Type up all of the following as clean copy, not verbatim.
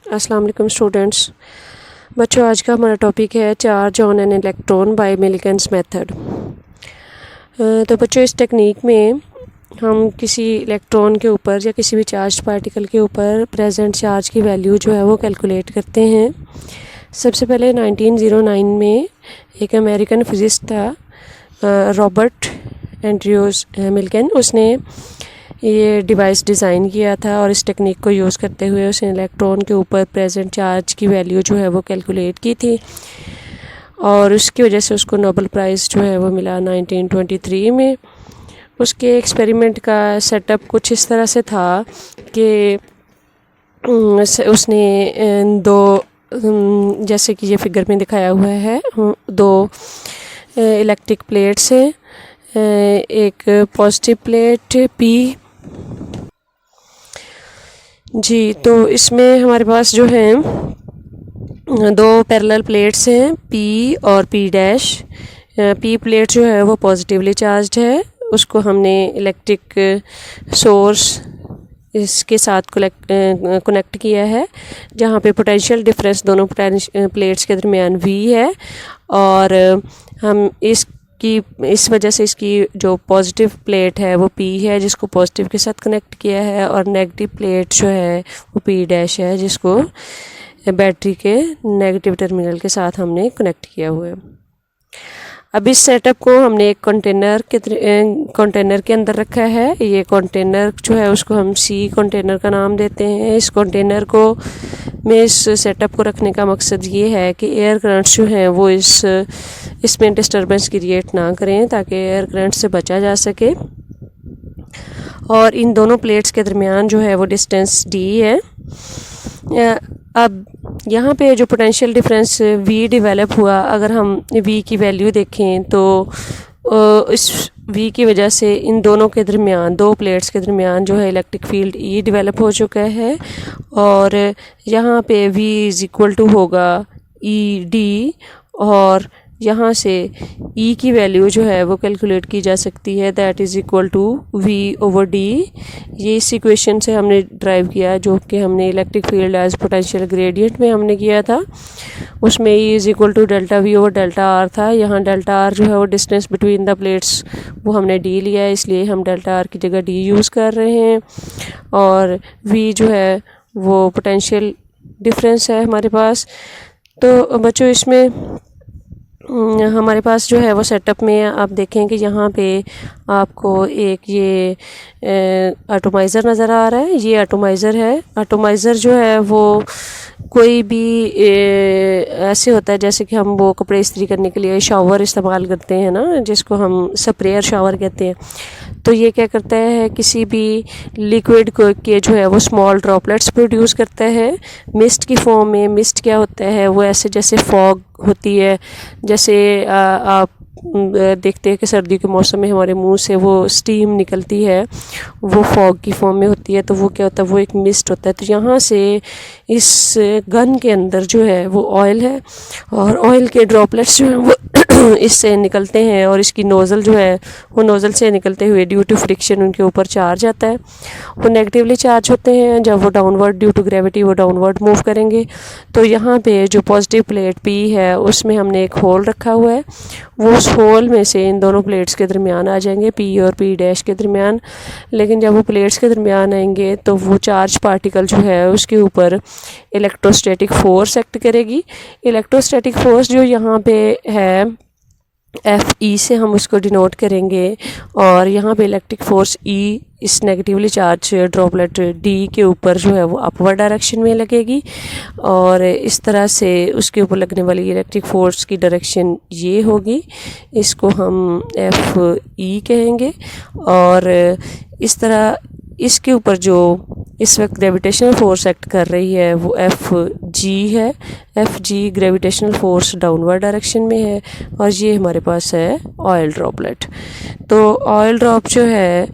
अस्सलाम वालेकुम स्टूडेंट्स। बच्चों, आज का हमारा टॉपिक है charge on an electron by Millikan's method. तो बच्चों, इस टेक्निक में हम किसी इलेक्ट्रॉन के ऊपर या किसी भी चार्ज पार्टिकल के ऊपर प्रेजेंट चार्ज की वैल्यू जो है वो कैलकुलेट करते हैं। सबसे पहले 1909 में एक अमेरिकन फिजिस्ट था, रॉबर्ट एंड्रयूज मिल्किन। उसने ये डिवाइस डिज़ाइन किया था और इस टेक्निक को यूज़ करते हुए उसने इलेक्ट्रॉन के ऊपर प्रेजेंट चार्ज की वैल्यू जो है वो कैलकुलेट की थी और उसकी वजह से उसको नोबेल प्राइज़ जो है वो मिला 1923 में। उसके एक्सपेरिमेंट का सेटअप कुछ इस तरह से था कि उसने दो, जैसे कि ये फिगर में दिखाया हुआ है, दो इलेक्ट्रिक प्लेट्स हैं, एक पॉजिटिव प्लेट पी जी। तो इसमें हमारे पास जो है दो पैरेलल प्लेट्स हैं, पी और पी डैश। पी प्लेट जो है वो पॉजिटिवली चार्ज्ड है, उसको हमने इलेक्ट्रिक सोर्स इसके साथ कनेक्ट किया है, जहाँ पे पोटेंशियल डिफरेंस दोनों प्लेट्स के दरमियान V है और हम इस वजह से इसकी जो पॉजिटिव प्लेट है वो P है, जिसको पॉजिटिव के साथ कनेक्ट किया है, और नेगेटिव प्लेट जो है वो P डैश है, जिसको बैटरी के नेगेटिव टर्मिनल के साथ हमने कनेक्ट किया हुआ है। अब इस सेटअप को हमने एक कंटेनर के अंदर रखा है। ये कंटेनर जो है उसको हम C कंटेनर का नाम देते हैं। इस कंटेनर को में इस सेटअप को रखने का मकसद ये है कि एयर करंट्स जो हैं वो इसमें डिस्टर्बेंस क्रिएट ना करें, ताकि एयर करंट से बचा जा सके। और इन दोनों प्लेट्स के दरमियान जो है वो डिस्टेंस D है। अब यहाँ पे जो पोटेंशियल डिफरेंस V डेवलप हुआ, अगर हम V की वैल्यू देखें तो इस V की वजह से इन दोनों के दरमियान, दो प्लेट्स के दरमियान जो है इलेक्ट्रिक फील्ड E डेवलप हो चुका है और यहाँ पे V इज़ इक्वल टू होगा ED, और यहाँ से E की वैल्यू जो है वो कैलकुलेट की जा सकती है, that is equal to V/D। ये इस इक्वेशन से हमने ड्राइव किया, जो कि हमने electric field as potential gradient में हमने किया था। उसमें E is equal to ΔV/ΔR था। यहाँ ΔR जो है वो डिस्टेंस बिटवीन द प्लेट्स, वो हमने D लिया है, इसलिए हम ΔR की जगह D यूज़ कर रहे हैं। और V जो है वो पोटेंशियल डिफरेंस है हमारे पास। तो बच्चों, इसमें हमारे पास जो है वो सेटअप में आप देखें कि यहाँ पे आपको एक ये एटोमाइज़र नज़र आ रहा है। ये एटोमाइज़र है। एटोमाइज़र जो है वो कोई भी ऐसे होता है जैसे कि हम वो कपड़े इस्त्री करने के लिए शावर इस्तेमाल करते हैं ना, जिसको हम स्प्रेयर शावर कहते हैं। तो ये क्या करता है, किसी भी लिक्विड के जो है वो स्मॉल ड्रॉपलेट्स प्रोड्यूस करता है मिस्ट की फॉर्म में। मिस्ट क्या होता है, वो ऐसे जैसे फॉग होती है, जैसे आप देखते हैं कि सर्दी के मौसम में हमारे मुंह से वो स्टीम निकलती है, वो फॉग की फॉर्म में होती है। तो वो क्या होता है, वो एक मिस्ट होता है। तो यहाँ से इस गन के अंदर जो है वो ऑयल है और ऑयल के ड्रॉपलेट्स जो हैं वो इससे निकलते हैं और इसकी नोज़ल जो है वो नोज़ल से निकलते हुए ड्यू टू फ्रिक्शन उनके ऊपर चार्ज आता है। वो नेगेटिवली चार्ज होते हैं, जब वो डाउनवर्ड ड्यू टू ग्रेविटी वो डाउनवर्ड मूव करेंगे। तो यहाँ पे जो पॉजिटिव प्लेट P है उसमें हमने एक होल रखा हुआ है, वो उस होल में से इन दोनों प्लेट्स के दरमियान आ जाएंगे, P और P डैश के दरमियान। लेकिन जब वो प्लेट्स के दरमियान आएंगे तो वो चार्ज पार्टिकल जो है उसके ऊपर इलेक्ट्रोस्टैटिक फोर्स एक्ट करेगी। इलेक्ट्रोस्टैटिक फोर्स जो यहाँ पे है FE से हम उसको डिनोट करेंगे, और यहाँ पे इलेक्ट्रिक फोर्स E इस नेगेटिवली चार्ज ड्रॉपलेट D के ऊपर जो है वो अपवर्ड डायरेक्शन में लगेगी, और इस तरह से उसके ऊपर लगने वाली इलेक्ट्रिक फोर्स की डायरेक्शन ये होगी। इसको हम FE कहेंगे। और इस तरह इसके ऊपर जो इस वक्त ग्रेविटेशनल फोर्स एक्ट कर रही है वो FG है। FG gravitational force downward direction में है, और ये हमारे पास है ऑयल ड्रॉपलेट। तो ऑयल ड्रॉप जो है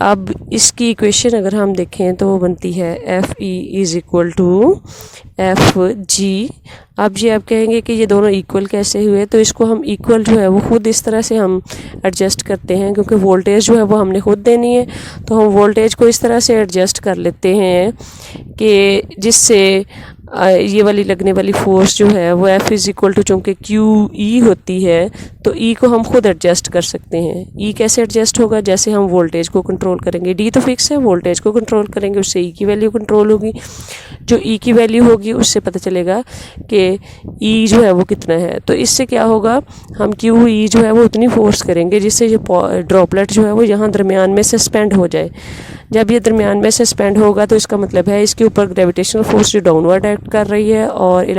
अब इसकी इक्वेशन अगर हम देखें तो वो बनती है f e is equal to f g. अब ये आप कहेंगे कि ये दोनों इक्वल कैसे हुए, तो इसको हम इक्वल जो है वो खुद इस तरह से हम एडजस्ट करते हैं, क्योंकि वोल्टेज जो है वो हमने खुद देनी है, तो हम वोल्टेज को इस तरह से एडजस्ट कर लेते हैं कि जिससे ये वाली लगने वाली फोर्स जो है वो एफ इज़ इक्वल टू, चूँकि क्यू ई होती है तो ई को हम खुद एडजस्ट कर सकते हैं। ई कैसे एडजस्ट होगा, जैसे हम वोल्टेज को कंट्रोल करेंगे, डी तो फिक्स है, वोल्टेज को कंट्रोल करेंगे उससे ई की वैल्यू कंट्रोल होगी। जो ई की वैल्यू होगी उससे पता चलेगा कि ई जो है वो कितना है। तो इससे क्या होगा, हम क्यू ई जो है वो उतनी फोर्स करेंगे जिससे ये ड्रॉपलेट जो है वो यहाँ दरमियान में सस्पेंड हो जाए। जब ये दरमियान में सस्पेंड होगा तो इसका मतलब है इसके ऊपर ग्रेविटेशनल फोर्स जो डाउनवर्ड एक्ट कर रही है और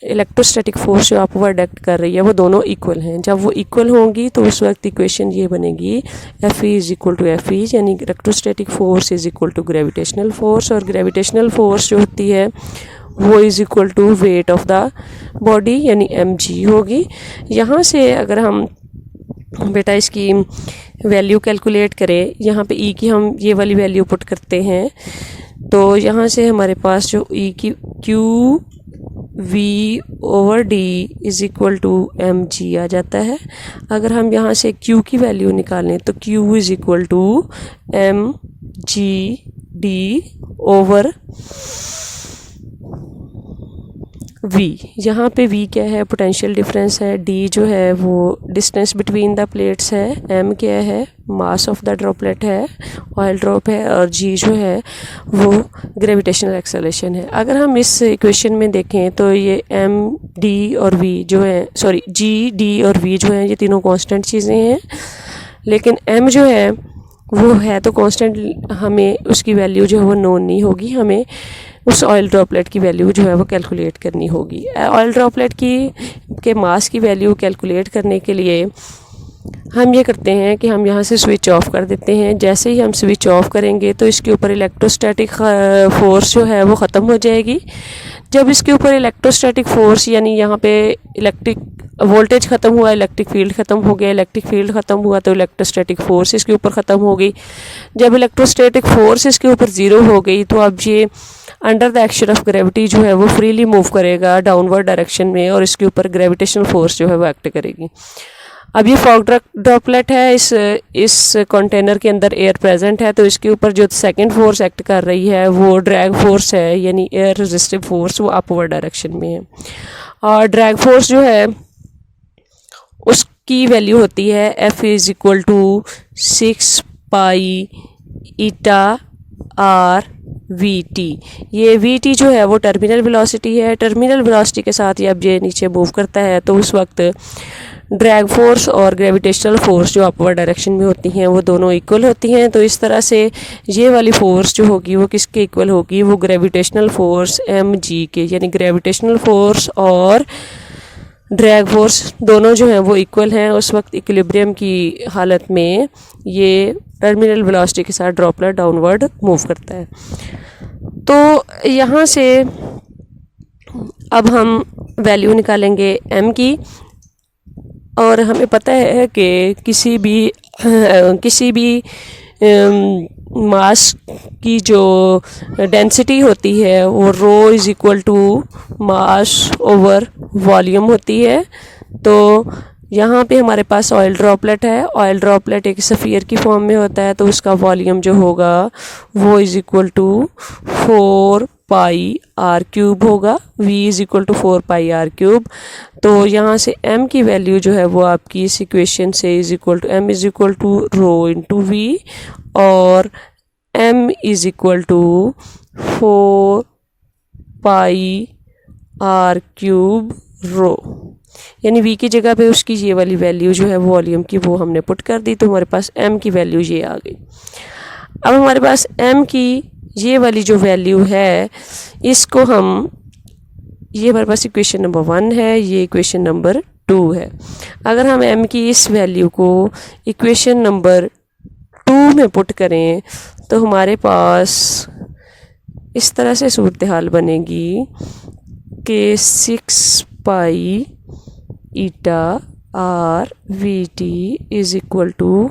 इलेक्ट्रोस्टैटिक फोर्स जो अपवर्ड एक्ट कर रही है वो दोनों इक्वल हैं। जब वो इक्वल होंगी तो उस वक्त इक्वेशन ये बनेगी f e is equal to f e, यानी electrostatic force is equal to gravitational force, और ग्रेविटेशनल फोर्स जो होती है वो is equal to weight of the body यानी एम जी होगी। यहाँ से अगर हम बेटा इसकी वैल्यू कैलकुलेट करें, यहाँ पे ई की हम ये वाली वैल्यू पुट करते हैं, तो यहाँ से हमारे पास जो ई की q v over d is equal to m g आ जाता है। अगर हम यहाँ से क्यू की वैल्यू निकालें तो q is equal to m g d over v. यहाँ पे वी क्या है, पोटेंशियल डिफरेंस है, डी जो है वो डिस्टेंस बिटवीन द प्लेट्स है, एम क्या है, मास ऑफ द ड्रॉपलेट है, ऑयल ड्रॉप है, और जी जो है वो ग्रेविटेशनल एक्सेलरेशन है। अगर हम इस इक्वेशन में देखें तो ये एम डी और वी जो है, सॉरी जी डी और वी जो है ये तीनों कांस्टेंट चीज़ें हैं, लेकिन एम जो है वो है तो कांस्टेंट, हमें उसकी वैल्यू जो है वो नोन नहीं होगी, हमें उस ऑयल ड्रॉपलेट की वैल्यू जो है वो कैलकुलेट करनी होगी। ऑयल ड्रॉपलेट के मास की वैल्यू कैलकुलेट करने के लिए हम ये करते हैं कि हम यहाँ से स्विच ऑफ कर देते हैं। जैसे ही हम स्विच ऑफ करेंगे तो इसके ऊपर इलेक्ट्रोस्टैटिक फोर्स जो है वो ख़त्म हो जाएगी। जब इसके ऊपर इलेक्ट्रोस्टैटिक फोर्स यानी यहाँ पे इलेक्ट्रिक वोल्टेज ख़त्म हुआ, इलेक्ट्रिक फील्ड ख़त्म हो गया, इलेक्ट्रिक फील्ड ख़त्म हुआ तो इलेक्ट्रोस्टैटिक फोर्स इसके ऊपर ख़त्म हो गई। जब इलेक्ट्रोस्टैटिक फोर्स इसके ऊपर ज़ीरो हो गई तो अब ये under the action of gravity जो है वो फ्रीली मूव करेगा डाउनवर्ड डायरेक्शन में, और इसके ऊपर ग्रेविटेशनल फोर्स जो है वो एक्ट करेगी। अब ये फॉग ड्रॉपलेट है, इस कंटेनर के अंदर एयर प्रेजेंट है, तो इसके ऊपर जो सेकंड फोर्स एक्ट कर रही है वो ड्रैग फोर्स है, यानी एयर रेजिस्टिव फोर्स, वो अपवर्ड डायरेक्शन में है। और ड्रैग फोर्स जो है उसकी वैल्यू होती है f is equal to 6 pi eta r v t. ये वी टी जो है वो टर्मिनल वेलोसिटी है। टर्मिनल वेलोसिटी के साथ ये अब ये नीचे मूव करता है तो उस वक्त ड्रैग फोर्स और ग्रेविटेशनल फोर्स जो अपवर्ड डायरेक्शन में होती हैं वो दोनों इक्वल होती हैं। तो इस तरह से ये वाली फोर्स जो होगी वो किसके इक्वल होगी, वो ग्रेविटेशनल फोर्स एम जी के, यानी ग्रेविटेशनल फोर्स और ड्रैग फोर्स दोनों जो हैं वो इक्वल हैं। उस वक्त इक्विलिब्रियम की हालत में ये टर्मिनल वेलोसिटी के साथ ड्रॉपलेट डाउनवर्ड मूव करता है। तो यहाँ से अब हम वैल्यू निकालेंगे एम की, और हमें पता है कि किसी भी मास की जो डेंसिटी होती है वो rho is equal to mass over volume होती है। तो यहाँ पे हमारे पास ऑयल ड्रॉपलेट है, ऑयल ड्रॉपलेट एक सफ़ियर की फॉर्म में होता है, तो उसका वॉल्यूम जो होगा वो is equal to 4 pi r cube होगा, v is equal to 4 pi r cube. तो यहाँ से m की वैल्यू जो है वो आपकी इस इक्वेशन से is equal to m is equal to rho into v, और m is equal to 4 pi r cube rho, यानी v की जगह पे उसकी ये वाली वैल्यू जो है वॉल्यूम की वो हमने पुट कर दी, तो हमारे पास m की वैल्यू ये आ गई। अब हमारे पास m की ये वाली जो वैल्यू है इसको हम, ये हमारे पास इक्वेशन नंबर 1 है, ये इक्वेशन नंबर 2 है। अगर हम m की इस वैल्यू को इक्वेशन नंबर 2 में पुट करें तो हमारे पास इस तरह से सूरत हाल बनेगी कि 6 pi eta r v t is equal to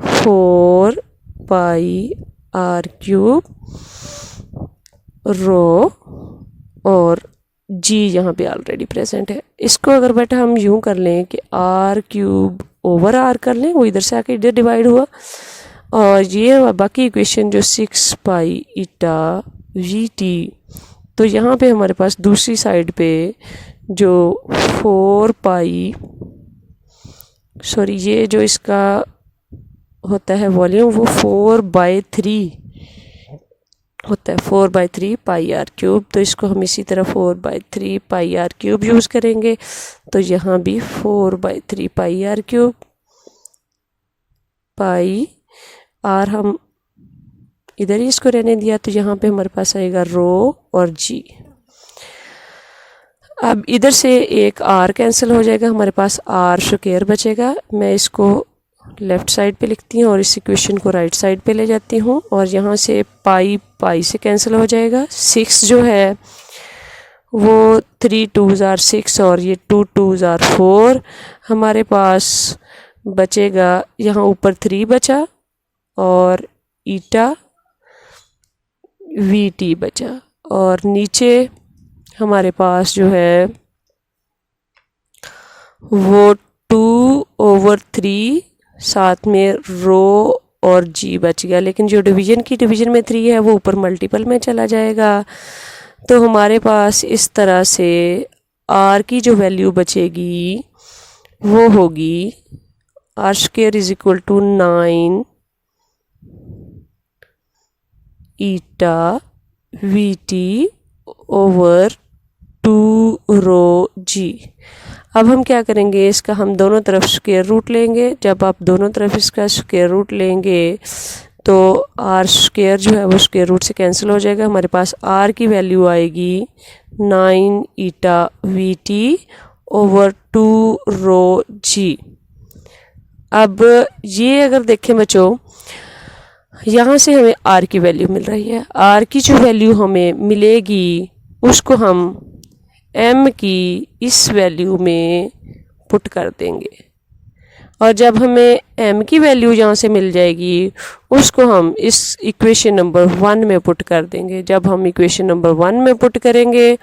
4 pi r cube rho, और जी यहाँ पे ऑलरेडी प्रेजेंट है। इसको अगर बेटा हम यूँ कर लें कि आर क्यूब ओवर आर कर लें, वो इधर से आके इधर डिवाइड हुआ, और ये बाकी इक्वेशन जो 6 पाई ईटा वी टी, तो यहाँ पे हमारे पास दूसरी साइड पे जो 4 पाई, सॉरी ये जो इसका होता है वॉल्यूम वो 4/3 होता है, 4/3 पाई आर क्यूब। तो इसको हम इसी तरह 4/3 पाई आर क्यूब यूज़ करेंगे, तो यहाँ भी 4/3 पाई आर क्यूब, पाई आर हम इधर ही इसको रहने दिया, तो यहाँ पे हमारे पास आएगा रो और जी। अब इधर से एक आर कैंसिल हो जाएगा, हमारे पास आर स्क्वायर बचेगा। मैं इसको लेफ़्ट साइड पे लिखती हूँ और इस इक्वेशन को राइट साइड पे ले जाती हूँ, और यहाँ से पाई पाई से कैंसिल हो जाएगा। 6 जो है वो 3 2s are 6 और ये 2 2s are 4, हमारे पास बचेगा यहाँ ऊपर 3 बचा और ईटा वी टी बचा, और नीचे हमारे पास जो है वो 2/3 साथ में रो और जी बच गया। लेकिन जो डिवीज़न में 3 है वो ऊपर मल्टीपल में चला जाएगा, तो हमारे पास इस तरह से आर की जो वैल्यू बचेगी वो होगी r square is equal to 9 eta v t over 2 rho g. अब हम क्या करेंगे, इसका हम दोनों तरफ स्क्वायर रूट लेंगे। जब आप दोनों तरफ इसका स्क्वायर रूट लेंगे तो आर स्क्वायर जो है वो स्क्वायर रूट से कैंसिल हो जाएगा, हमारे पास आर की वैल्यू आएगी 9 eta v t over 2 rho g. अब ये अगर देखें बच्चों, यहाँ से हमें आर की वैल्यू मिल रही है, आर की जो वैल्यू हमें मिलेगी उसको हम एम की इस वैल्यू में पुट कर देंगे, और जब हमें एम की वैल्यू यहाँ से मिल जाएगी उसको हम इस इक्वेशन नंबर 1 में पुट कर देंगे। जब हम इक्वेशन नंबर 1 में पुट करेंगे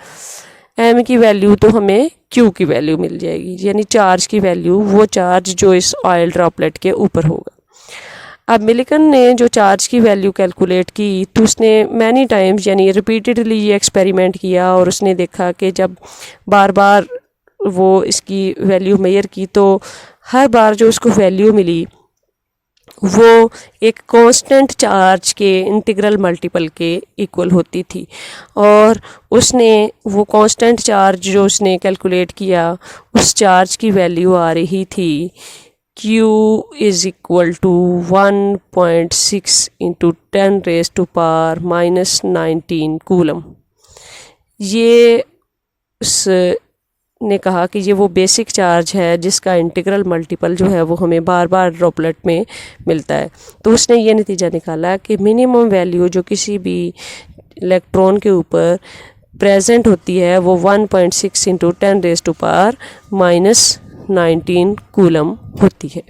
एम की वैल्यू, तो हमें क्यू की वैल्यू मिल जाएगी, यानी चार्ज की वैल्यू, वो चार्ज जो इस ऑयल ड्रॉपलेट के ऊपर होगा। अब मिल्टन ने जो चार्ज की वैल्यू कैलकुलेट की, तो उसने मैनी टाइम्स यानी रिपीटेडली ये एक्सपेरिमेंट किया, और उसने देखा कि जब बार बार वो इसकी वैल्यू मेजर की तो हर बार जो उसको वैल्यू मिली वो एक कांस्टेंट चार्ज के इंटीग्रल मल्टीपल के इक्वल होती थी, और उसने वो कांस्टेंट चार्ज जो उसने कैलकुलेट किया उस चार्ज की वैल्यू आ रही थी Q is equal to 1.6 into 10⁻⁻19 coulomb. ये उसने कहा कि ये वो बेसिक चार्ज है जिसका इंटीग्रल मल्टीपल जो है वो हमें बार बार ड्रॉपलेट में मिलता है। तो उसने ये नतीजा निकाला कि मिनिमम वैल्यू जो किसी भी इलेक्ट्रॉन के ऊपर प्रेजेंट होती है वो 1.6 इंटू 10⁻⁻19 कूलम होती है।